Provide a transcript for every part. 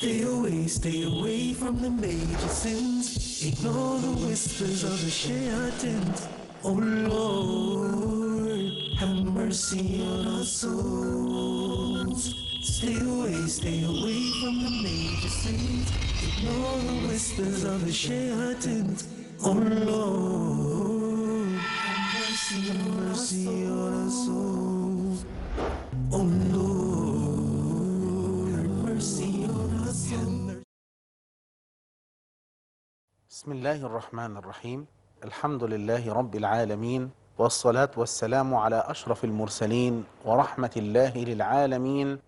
Stay away from the major sins. Ignore the whispers of the shayateens. Oh Lord, have mercy on our souls. Stay away from the major sins. Ignore the whispers of the shayateens. Oh Lord, have mercy on our souls. Oh Lord, have mercy on our souls. بسم الله الرحمن الرحيم. الحمد لله رب العالمين، والصلاة والسلام على أشرف المرسلين ورحمة الله للعالمين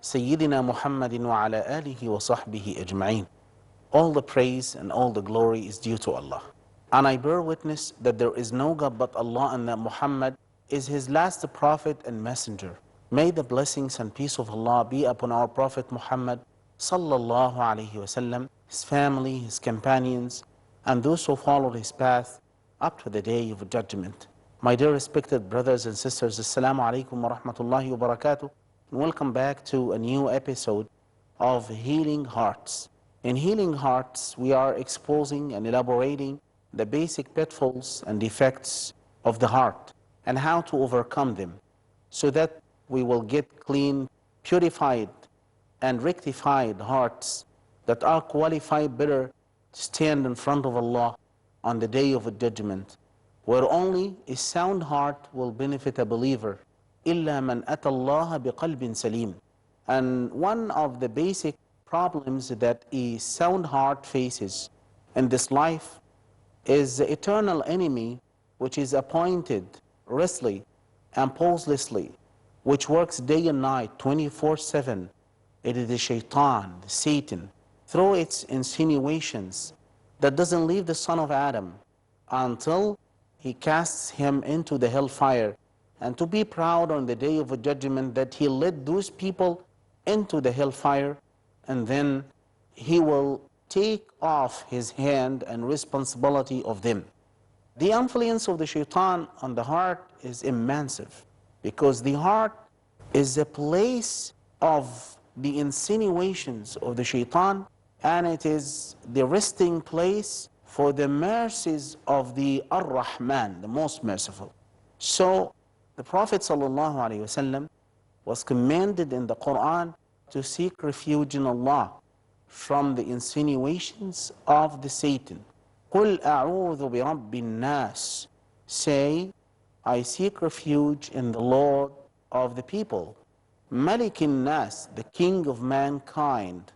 سيدنا محمد وعلى آله وصحبه أجمعين. All the praise and all the glory is due to Allah. And I bear witness that there is no God but Allah, and that Muhammad is his last prophet and messenger. May the blessings and peace of Allah be upon our Prophet Muhammad sallallahu alaihi wasallam, his family, his companions, and those who followed his path up to the day of judgment. My dear respected brothers and sisters, Assalamu alaikum wa rahmatullahi wa barakatuh, and welcome back to a new episode of Healing Hearts. In Healing Hearts, we are exposing and elaborating the basic pitfalls and defects of the heart and how to overcome them so that we will get clean, purified, and rectified hearts that are qualified better to stand in front of Allah on the day of judgment, where only a sound heart will benefit a believer. إِلَّا مَنْ أَتَى اللَّهَ بِقَلْبٍ سَلِيمٍ. And one of the basic problems that a sound heart faces in this life is the eternal enemy, which is appointed restlessly and pauselessly, which works day and night 24/7. It is the shaitan, the Satan, through its insinuations that doesn't leave the son of Adam until he casts him into the hellfire, and to be proud on the day of judgment that he led those people into the hellfire, and then he will take off his hand and responsibility of them. The influence of the shaitan on the heart is immense, because the heart is a place of the insinuations of the shaitan, and it is the resting place for the mercies of the Ar-Rahman, the most merciful. So the Prophet ﷺ was commanded in the Quran to seek refuge in Allah from the insinuations of the Satan. قُلْ أَعُوذُ بِرَبِّ النَّاسِ. Say, I seek refuge in the Lord of the people. مَلِكِ النَّاسِ, the King of mankind.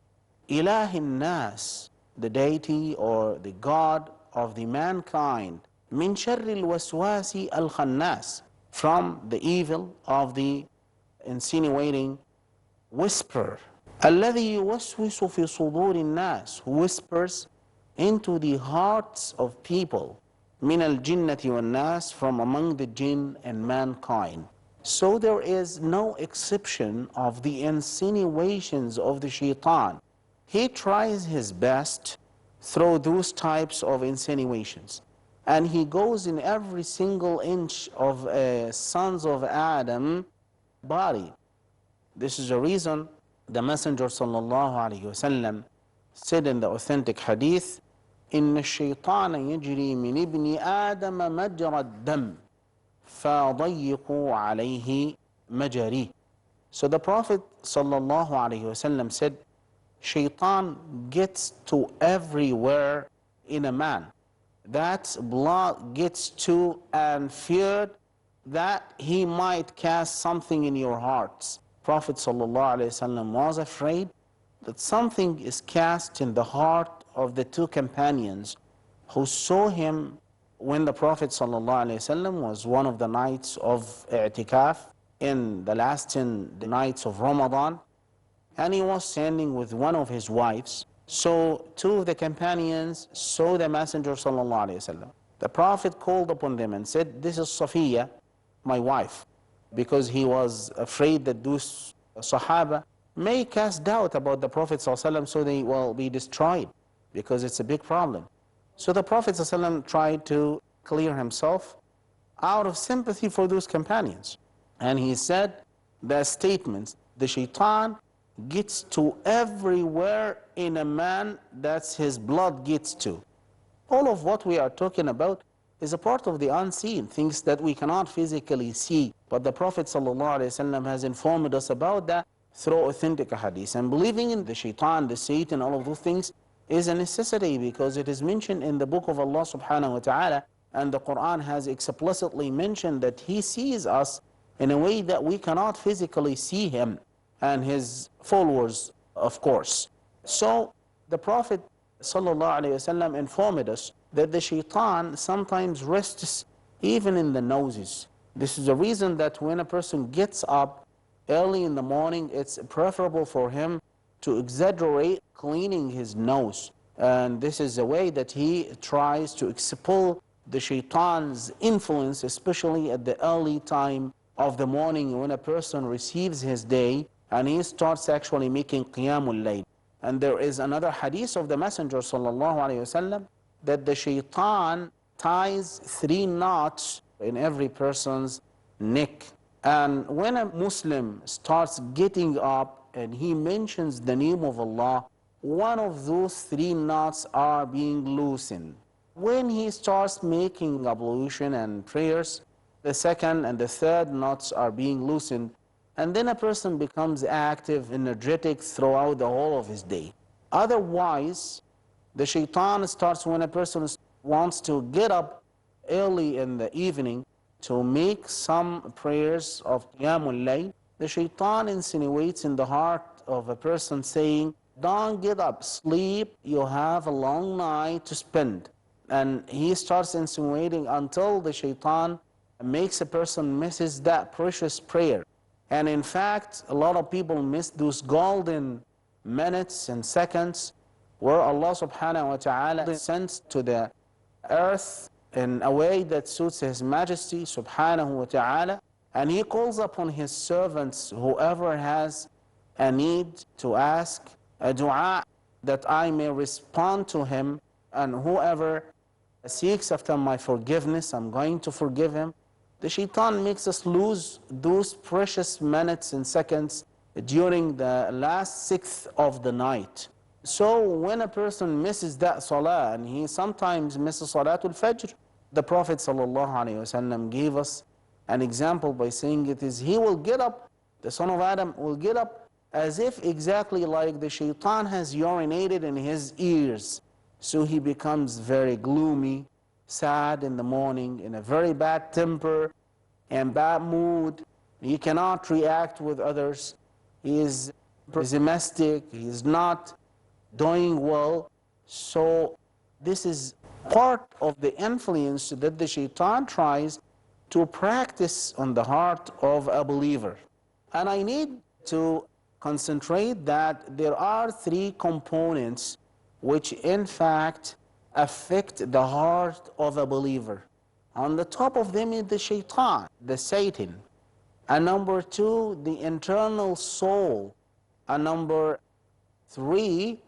إِلَهِ النَّاسِ, the deity or the God of the mankind. مِنْ شَرِّ الْوَسْوَاسِ الْخَنَّاسِ, from the evil of the insinuating whisperer. الَّذِي يُوَسْوِسُ فِي صُدُورِ النَّاسِ, who whispers into the hearts of people. مِنَ الْجِنَّةِ وَالنَّاسِ, from among the jinn and mankind. So there is no exception of the insinuations of the shaitan. He tries his best through those types of insinuations, and he goes in every single inch of a sons of Adam body. This is the reason the Messenger sallallahu alaihi wasallam said in the authentic hadith, إِنَّ الشَّيْطَانَ يَجْرِي مِنْ ابْنِ آدَمَ مَجْرَى الدَّمِ فَضَيِّقُوا عَلَيْهِ مَجَارِيهِ. So the Prophet sallallahu alaihi wasallam said, shaitan gets to everywhere in a man. That blood gets to and feared that he might cast something in your hearts. Prophet sallallahu alaihi wasallam was afraid that something is cast in the heart of the two companions who saw him when the Prophet sallallahu alaihi wasallam was one of the nights of i'tikaf in the last 10 nights of Ramadan, and he was standing with one of his wives. So two of the companions saw the Messenger sallallahu alaihi wasallam. The Prophet called upon them and said, this is Safiya, my wife, because he was afraid that those Sahaba may cast doubt about the Prophet sallallahu alaihi wasallam, so they will be destroyed, because it's a big problem. So the Prophet sallallahu alaihi wasallam tried to clear himself out of sympathy for those companions, and he said the statements, the shaitan gets to everywhere in a man that his blood gets to. All of what we are talking about is a part of the unseen, things that we cannot physically see. But the Prophet ﷺ has informed us about that through authentic hadith. And believing in the shaitan, the Satan, all of those things is a necessity, because it is mentioned in the book of Allah subhanahu wa ta'ala, and the Quran has explicitly mentioned that He sees us in a way that we cannot physically see Him and His followers, of course. So the Prophet ﷺ informed us that the shaitan sometimes rests even in the noses. This is the reason that when a person gets up early in the morning, it's preferable for him to exaggerate cleaning his nose. And this is the way that he tries to expel the shaitan's influence, especially at the early time of the morning when a person receives his day and he starts actually making qiyamul layl. And there is another hadith of the Messenger sallallahu alaihi wasallam that the shaitan ties 3 knots in every person's neck. And when a Muslim starts getting up and he mentions the name of Allah, one of those 3 knots are being loosened. When he starts making ablution and prayers, the second and the third knots are being loosened. And then a person becomes active, energetic throughout the whole of his day. Otherwise, the shaitan starts when a person wants to get up early in the evening to make some prayers of qiyamul layl. The shaitan insinuates in the heart of a person saying, don't get up, sleep, you have a long night to spend. And he starts insinuating until the shaitan makes a person misses that precious prayer. And in fact, a lot of people miss those golden minutes and seconds where Allah subhanahu wa ta'ala sends to the earth in a way that suits His Majesty subhanahu wa ta'ala. And He calls upon His servants, whoever has a need to ask a dua, that I may respond to him, and whoever seeks after my forgiveness, I'm going to forgive him. The shaitan makes us lose those precious minutes and seconds during the last 6th of the night. So when a person misses that salah, and he sometimes misses Salatul Fajr, the Prophet ﷺ gave us an example by saying it is, he will get up, the son of Adam will get up as if exactly like the shaitan has urinated in his ears. So he becomes very gloomy, sad in the morning, in a very bad temper and bad mood. He cannot react with others. He is pessimistic. He is not doing well. So this is part of the influence that the shaitan tries to practice on the heart of a believer. And I need to concentrate that there are 3 components which in fact affect the heart of a believer. On the top of them is the shaitan, the Satan. And number 2, the internal soul. And number 3,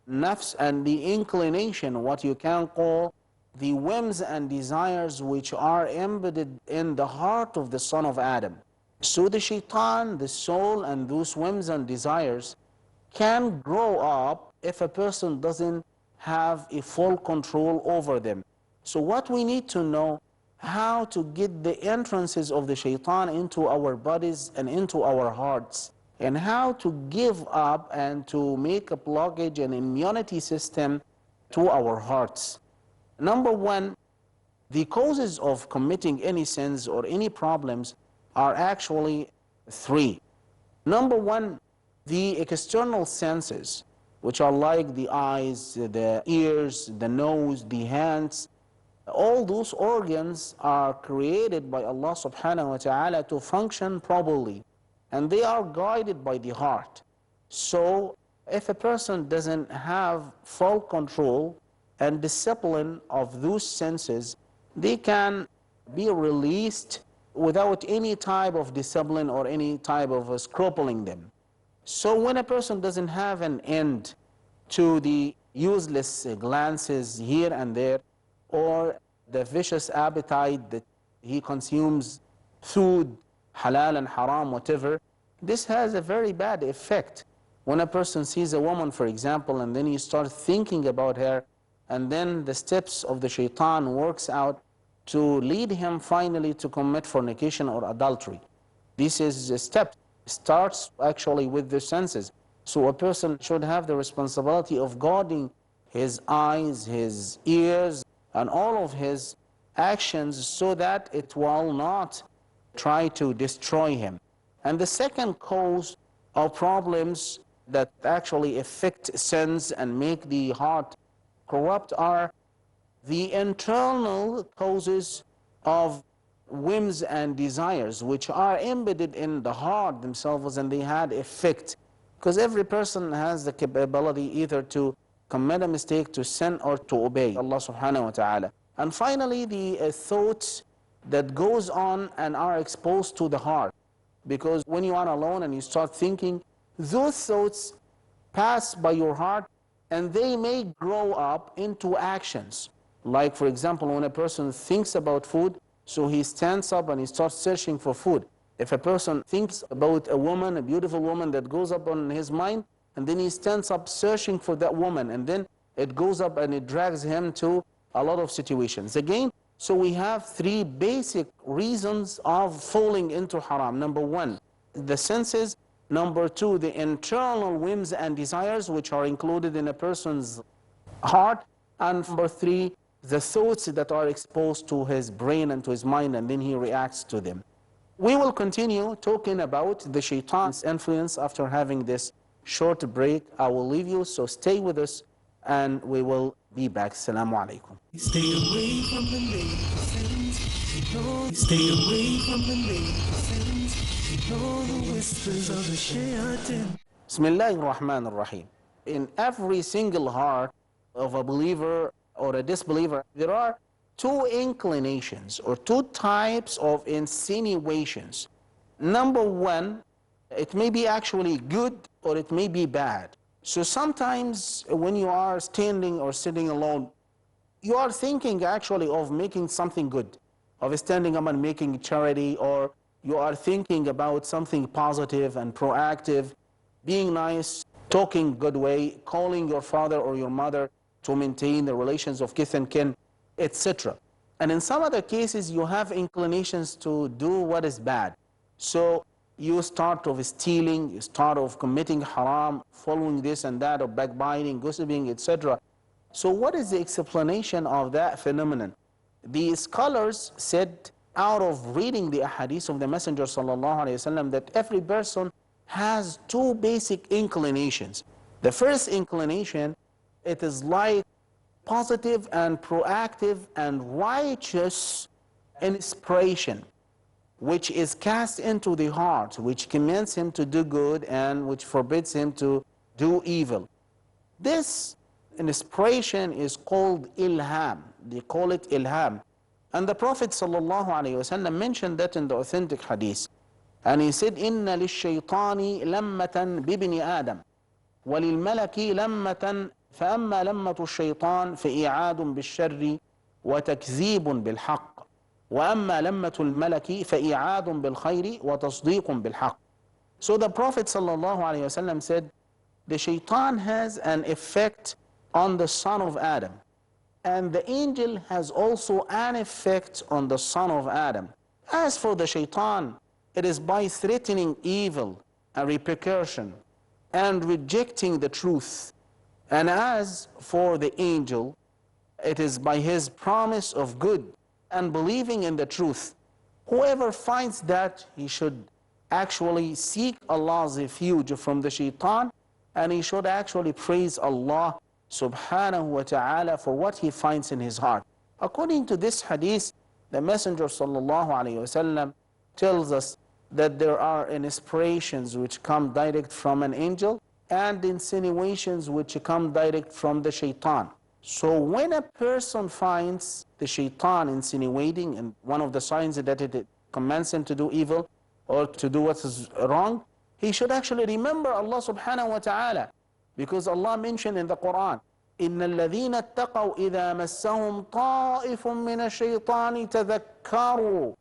nafs, and the inclination, what you can call the whims and desires which are embedded in the heart of the son of Adam. So the shaitan, the soul, and those whims and desires can grow up if a person doesn't have a full control over them. So what we need to know, how to get the entrances of the shaitan into our bodies and into our hearts, and how to give up and to make a blockage and immunity system to our hearts. Number 1, the causes of committing any sins or any problems are actually 3. Number 1, the external senses, which are like the eyes, the ears, the nose, the hands. All those organs are created by Allah subhanahu wa ta'ala to function properly, and they are guided by the heart. So if a person doesn't have full control and discipline of those senses, they can be released without any type of discipline or any type of scrupling them. So when a person doesn't have an end to the useless glances here and there, or the vicious appetite that he consumes food, halal and haram, whatever, this has a very bad effect When a person sees a woman, for example, and then he starts thinking about her, and then the steps of the shaitan works out to lead him finally to commit fornication or adultery. This is a step, starts actually with the senses. So a person should have the responsibility of guarding his eyes, his ears, and all of his actions so that it will not try to destroy him. And the second cause of problems that actually affect sins and make the heart corrupt are the internal causes of whims and desires, which are embedded in the heart themselves, and they had effect. Because every person has the capability either to commit a mistake, to sin, or to obey Allah subhanahu wa ta'ala. And finally, the thoughts that goes on and are exposed to the heart. Because when you are alone and you start thinking, those thoughts pass by your heart and they may grow up into actions. Like, for example, when a person thinks about food, so he stands up and he starts searching for food. If a person thinks about a woman, a beautiful woman that goes up on his mind, and then he stands up searching for that woman, and then it goes up and it drags him to a lot of situations. Again, so we have three basic reasons of falling into haram. Number one, the senses. Number two, the internal whims and desires, which are included in a person's heart. And number three, the thoughts that are exposed to his brain and to his mind, and then he reacts to them. We will continue talking about the shaitan's influence after having this short break. I will leave you, so stay with us, and we will be back. Assalamu alaikum. Stay away from the negative sins. Stay away from the negative sins. Ignore the whispers of the shayateen. Bismillahir Rahmanir Rahim. In every single heart of a believer or a disbeliever, there are two inclinations or two types of insinuations. Number one, it may be actually good or it may be bad. So sometimes when you are standing or sitting alone, you are thinking actually of making something good, of standing up and making charity, or you are thinking about something positive and proactive, being nice, talking good way, calling your father or your mother to maintain the relations of kith and kin, etc. And in some other cases, you have inclinations to do what is bad. So you start of stealing, you start of committing haram, following this and that, of backbiting, gossiping, etc. So what is the explanation of that phenomenon? The scholars said, out of reading the ahadith of the Messenger sallallahu alaihi wasallam, that every person has two basic inclinations. The first inclination, it is like positive and proactive and righteous inspiration, which is cast into the heart, which commands him to do good and which forbids him to do evil. This inspiration is called ilham. They call it ilham. And the Prophet ﷺ mentioned that in the authentic hadith. And he said, إِنَّ لِلشَّيْطَانِ لَمَّةً بِبْنِ آدَمَ وَلِلْمَلَكِ لَمَّةً فَأَمَّا لَمَّةُ الشَّيْطَانِ فَإِعَادٌ بِالشَّرِّ وَتَكْذِيبٌ بِالْحَقِّ وَأَمَّا لَمَّةُ الْمَلَكِ فَإِعَادٌ بِالْخَيْرِ وَتَصْدِيقٌ بِالْحَقِّ. So the Prophet ﷺ said, the shaitan has an effect on the son of Adam, and the angel has also an effect on the son of Adam. As for the shaitan, it is by threatening evil and repercussion and rejecting the truth. And as for the angel, it is by his promise of good and believing in the truth. Whoever finds that, he should actually seek Allah's refuge from the shaitan, and he should actually praise Allah subhanahu wa ta'ala for what he finds in his heart. According to this hadith, the Messenger sallallahu alayhi wasallam tells us that there are inspirations which come direct from an angel and insinuations which come direct from the shaitan. So when a person finds the shaitan insinuating, and one of the signs that it commands him to do evil or to do what is wrong, he should actually remember Allah subhanahu wa ta'ala, because Allah mentioned in the Quran, إِنَّ الَّذِينَ اتَّقَوْا إِذَا مَسَّهُمْ طَائِفٌ مِّنَ الشَّيْطَانِ تَذَكَّرُوا.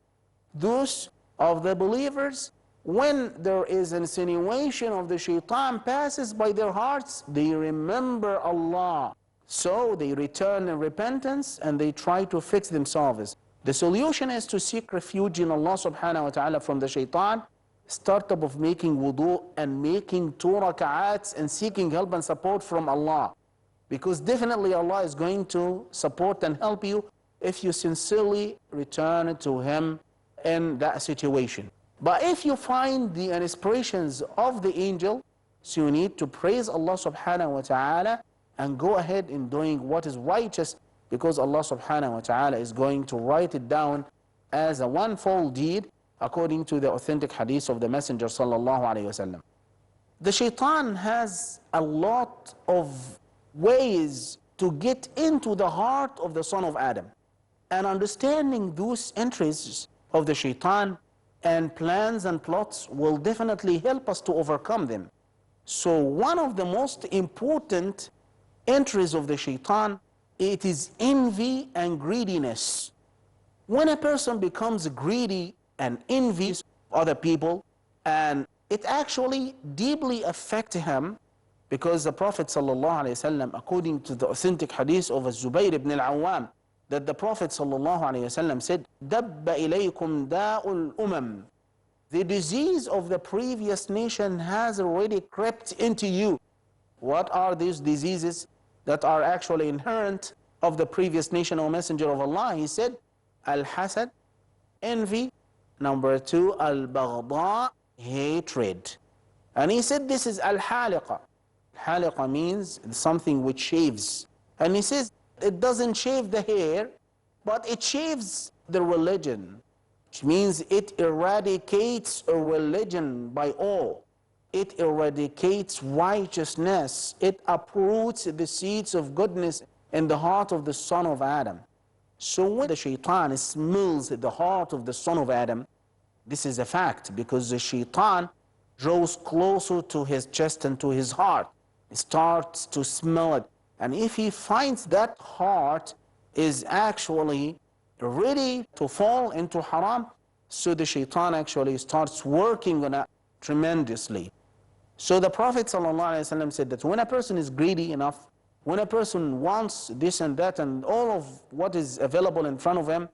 Those of the believers when there is an insinuation of the shaitan passes by their hearts, they remember Allah. So they return in repentance and they try to fix themselves. The solution is to seek refuge in Allah subhanahu wa ta'ala from the shaitan. Start up of making wudu and making 2 rak'ats and seeking help and support from Allah. Because definitely Allah is going to support and help you if you sincerely return to Him in that situation. But if you find the inspirations of the angel, so you need to praise Allah subhanahu wa ta'ala and go ahead in doing what is righteous, because Allah subhanahu wa ta'ala is going to write it down as a one-fold deed according to the authentic hadith of the Messenger sallallahu alayhi wasallam. The shaitan has a lot of ways to get into the heart of the son of Adam. And understanding those interests of the shaitan and plans and plots will definitely help us to overcome them. So one of the most important entries of the shaitan, it is envy and greediness. When a person becomes greedy and envies other people, and it actually deeply affects him, because the Prophet ﷺ, according to the authentic hadith of Zubayr ibn al-Awwam, that the Prophet ﷺ said, دَبَّ إِلَيْكُمْ دَاءُ الْأُمَمِ. The disease of the previous nation has already crept into you. What are these diseases that are actually inherent of the previous nation, O Messenger of Allah? He said, al-hasad, envy. Number 2, al-baghdha, hatred. And he said this is al-haliqa. Haliqa means something which shaves. And he says it doesn't shave the hair, but it shaves the religion, which means it eradicates a religion by all. It eradicates righteousness. It uproots the seeds of goodness in the heart of the son of Adam. So when the shaitan smells the heart of the son of Adam, this is a fact, because the shaitan draws closer to his chest and to his heart. He starts to smell it. And if he finds that heart is actually ready to fall into haram, so the shaitan actually starts working on it tremendously. So the Prophet ﷺ said that when a person is greedy enough, when a person wants this and that and all of what is available in front of him,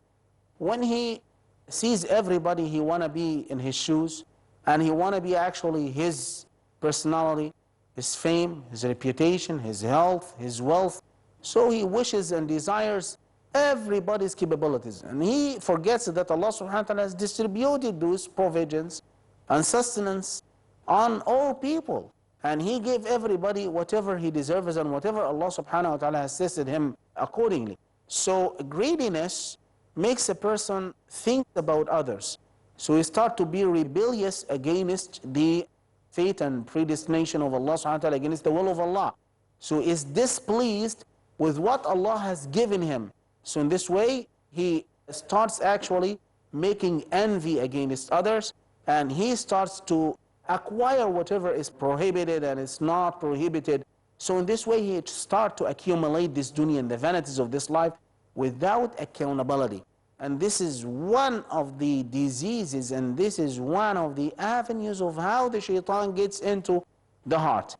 when he sees everybody, he want to be in his shoes, and he want to be actually his personality, his fame, his reputation, his health, his wealth. So he wishes and desires everybody's capabilities. And he forgets that Allah subhanahu wa ta'ala has distributed those provisions and sustenance on all people. And he gave everybody whatever he deserves and whatever Allah subhanahu wa ta'ala has tested him accordingly. So greediness makes a person think about others. So he starts to be rebellious against the fate and predestination of Allah subhanahu wa ta'ala, against the will of Allah. So is displeased with what Allah has given him. So in this way, he starts actually making envy against others, and he starts to acquire whatever is prohibited and is not prohibited. So in this way, he starts to accumulate this dunya and the vanities of this life without accountability. And this is one of the diseases, and this is one of the avenues of how the shaitan gets into the heart.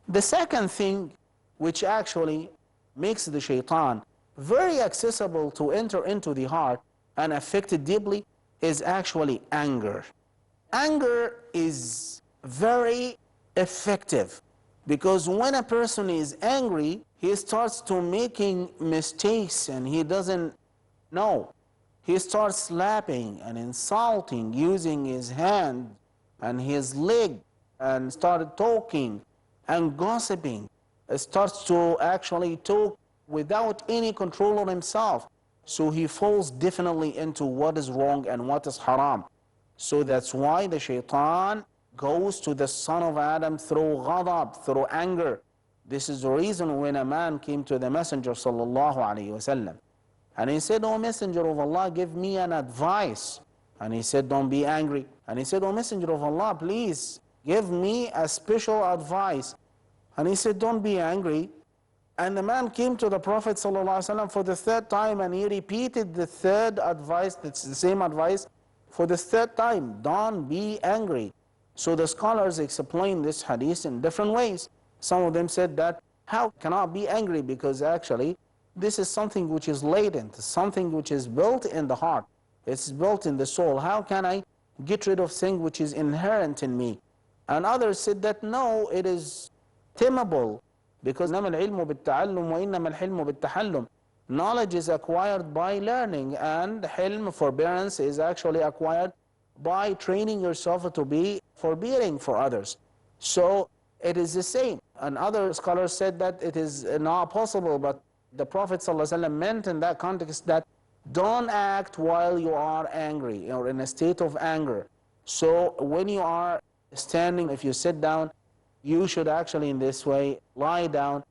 The second thing which actually makes the shaitan very accessible to enter into the heart and affect it deeply is actually anger. Anger is very effective, because when a person is angry, he starts to making mistakes and he doesn't know. He starts slapping and insulting, using his hand and his leg, and started talking and gossiping. It starts to actually talk without any control on himself. So he falls definitely into what is wrong and what is haram. So that's why the shaitan goes to the son of Adam through ghadab, through anger. This is the reason when a man came to the Messenger sallallahu alaihi wasallam, and he said, "O Messenger of Allah, give me an advice." And he said, "Don't be angry." And he said, "O Messenger of Allah, please give me a special advice." And he said, "Don't be angry." And the man came to the Prophet ﷺ for the third time, and he repeated the third advice, that's the same advice, for the third time. Don't be angry. So the scholars explain this hadith in different ways. Some of them said that how can I be angry, because actually this is something which is latent, something which is built in the heart, it's built in the soul. How can I get rid of thing which is inherent in me? And others said that no, it is tameable, because إنما العلم بالتعلم وإنما الحلم بالتحلم. Knowledge is acquired by learning, and hilm, forbearance, is actually acquired by training yourself to be forbearing for others. So it is the same. And other scholars said that it is not possible, but the Prophet ﷺ meant in that context that don't act while you are angry or in a state of anger. So when you are standing, if you sit down, you should actually in this way lie down,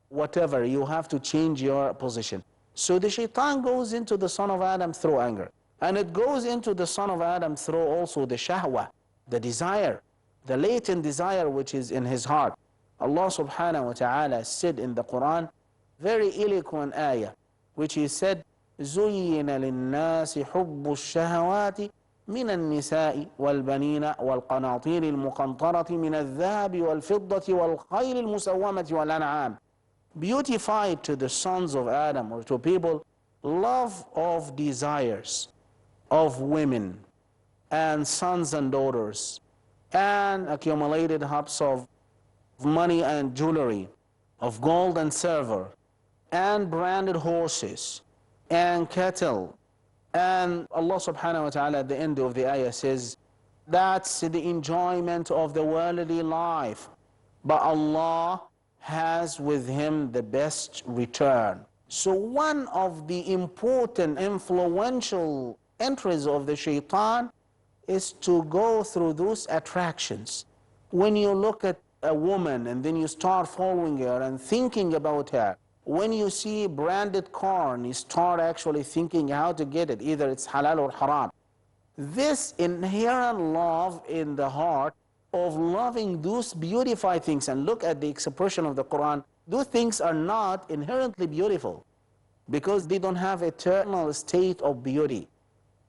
whatever, you have to change your position. So the shaitan goes into the son of Adam through anger, and it goes into the son of Adam through also the shahwa, the desire, the latent desire which is in his heart. Allah subhanahu wa ta'ala said in the Quran, very eloquent ayah, which he said, زُيِّنَ لِلنَّاسِ حُبُّ الشَّهَوَاتِ من النساء والبنين والقناطير المقنطرة من الذهب والفضة والخيل المسومة والأنعام. Beautified to the sons of Adam, or to people, love of desires of women and sons and daughters, and accumulated heaps of money and jewelry, of gold and silver, and branded horses and cattle. And Allah subhanahu wa ta'ala at the end of the ayah says, that's the enjoyment of the worldly life, but Allah has with him the best return. So one of the important influential entries of the shaitan is to go through those attractions. When you look at a woman and then you start following her and thinking about her, when you see branded corn, you start actually thinking how to get it, either it's halal or haram. This inherent love in the heart of loving those beautified things, and look at the expression of the Quran, those things are not inherently beautiful because they don't have eternal state of beauty.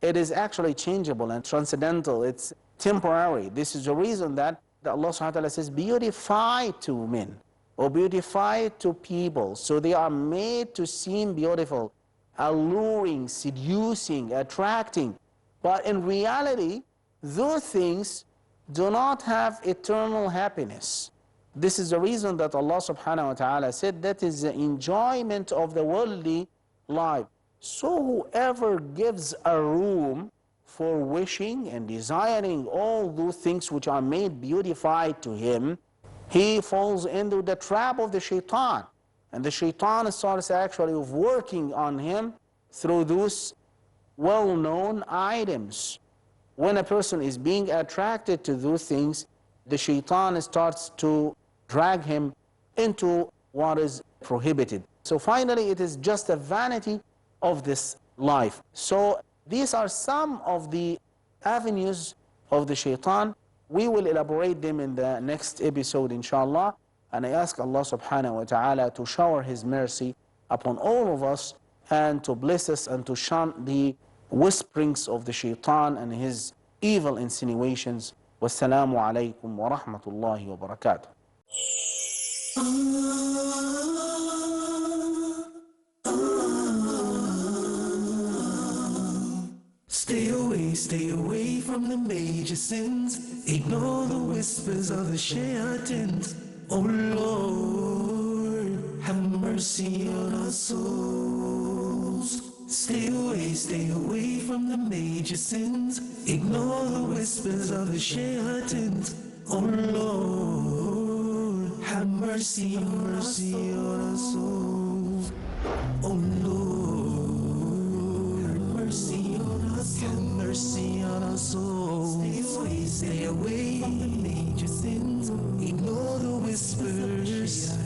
It is actually changeable and transcendental, it's temporary. This is the reason that Allah subhanahu wa ta'ala says, beautify to men, or beautify to people. So they are made to seem beautiful, alluring, seducing, attracting. But in reality, those things do not have eternal happiness. This is the reason that Allah subhanahu wa ta'ala said that is the enjoyment of the worldly life. So whoever gives a room for wishing and desiring all those things which are made beautified to him, he falls into the trap of the shaitan. And the shaitan starts actually working on him through those well-known items. When a person is being attracted to those things, the shaitan starts to drag him into what is prohibited. So finally, it is just a vanity of this life. So these are some of the avenues of the shaitan. We will elaborate them in the next episode, inshallah. And I ask Allah subhanahu wa ta'ala to shower His mercy upon all of us, and to bless us, and to shun the whisperings of the shaitan and his evil insinuations. Wassalamu alaikum wa rahmatullahi wa barakatuh. Stay away from the major sins. Ignore the whispers of the shayateens. Oh Lord, have mercy on our souls. Stay away from the major sins. Ignore the whispers of the shayateens. Oh Lord, have mercy on our souls. Oh Lord, have mercy on us. Have mercy on our souls. Stay away from the major sins. Ignore the whispers.